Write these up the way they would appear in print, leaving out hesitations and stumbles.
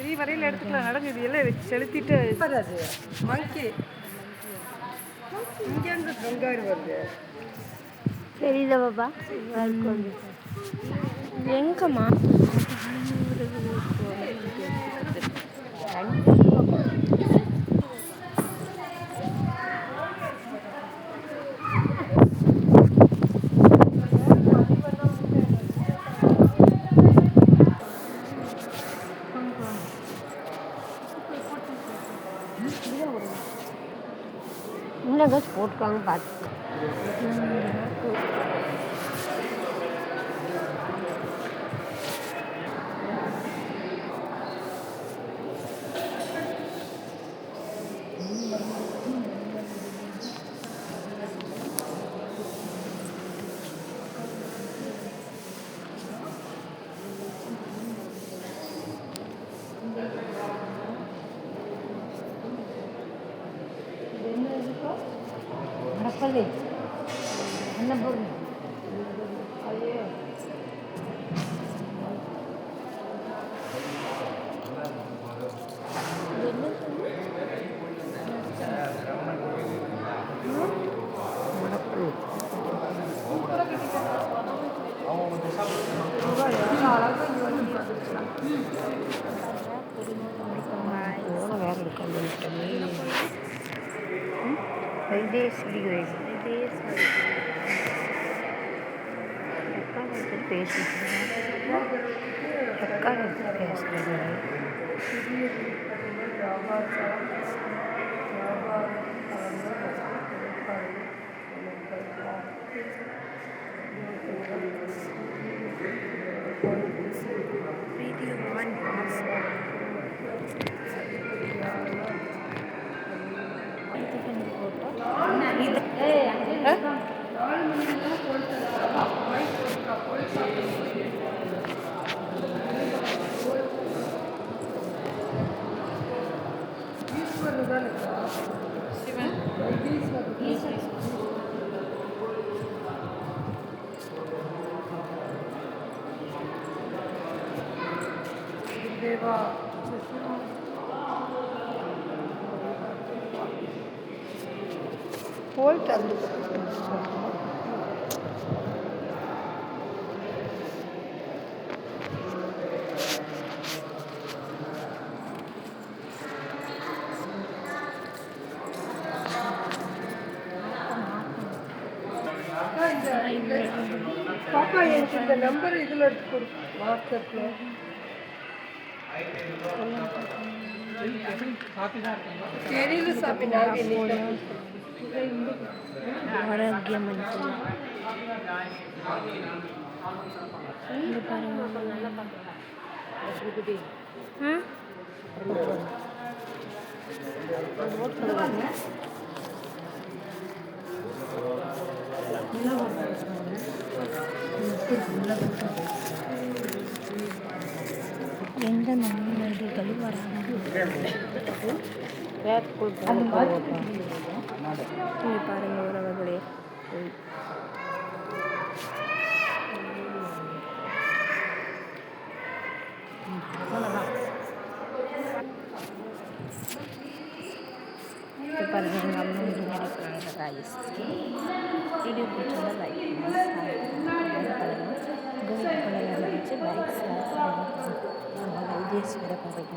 3 வரையில் எடுத்துக்கலாம். நடங்க, இது எல்லாம் வச்சு செலுத்திட்டு அது மங்கி இங்கேருந்து வெங்காயம் வருது. தெரியல பாப்பா. எங்கம்மா இன்னும் பஸ் போட்டுருக்காங்க பார்த்து. என்ன போடுங்க வேற இருக்காங்க போயிட்டு அந்த பாப்பா எனக்கு இந்த நம்பர் இதில் எடுத்து கொடு வாட்ஸ்அப்பில். தெரியல சாமி, நாங்கள் ஆரோக்கியம் எந்த நன்மைகளும் வராது. பாருங்க உறவுகளே, பாருங்க எங்கள் அம்மா இருக்கிறாங்க. காய்ஸ் வீடியோ பிடிச்சோன்னா லைக் நினச்சி லைக் வைத்தீஸ்வர பகைக்கு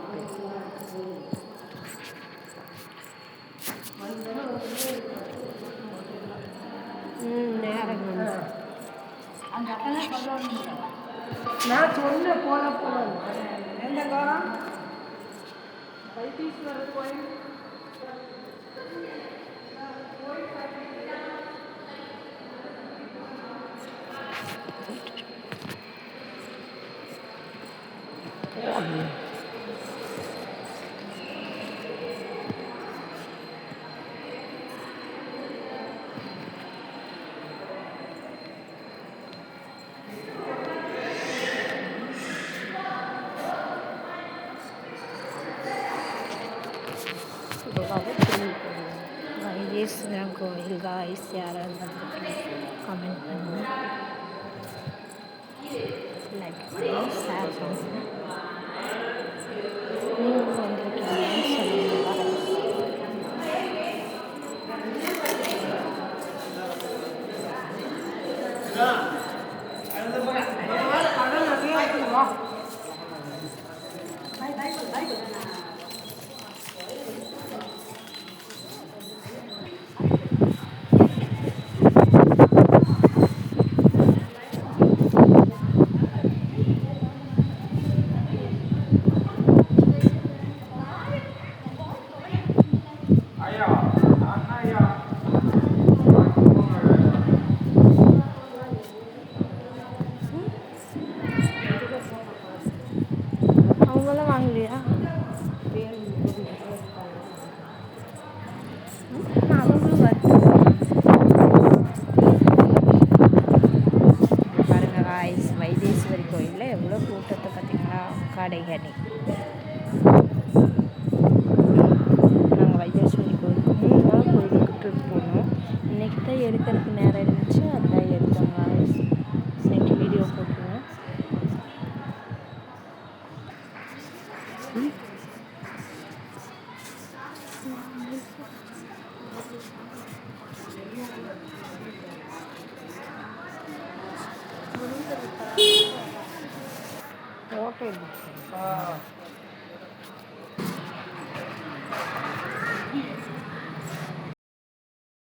நேரம் நான் சொன்ன போல எந்த காலம் வைத்தீஸ்வரர் கோயில் வைத்தீஸ்வரன் கோயில் காய்ஸ் யாராவது வந்துட்டு கமெண்ட் பண்ணுங்க, லைக் பண்ணி ஷேர் பண்ணுங்க. கடைகனி. நாங்கள் வைத்தீஸ்வரி கோயிலுக்கு 3 நாள் கோயிலுக்கு ட்ரிப் போனோம். இன்றைக்கி தான் எடுக்கிறதுக்கு நேரம் இருந்துச்சு, அதான் எடுத்தோங்க. இன்னைக்கு வீடியோ போட்டுருவேன். ஃபோட்டோ எடுத்து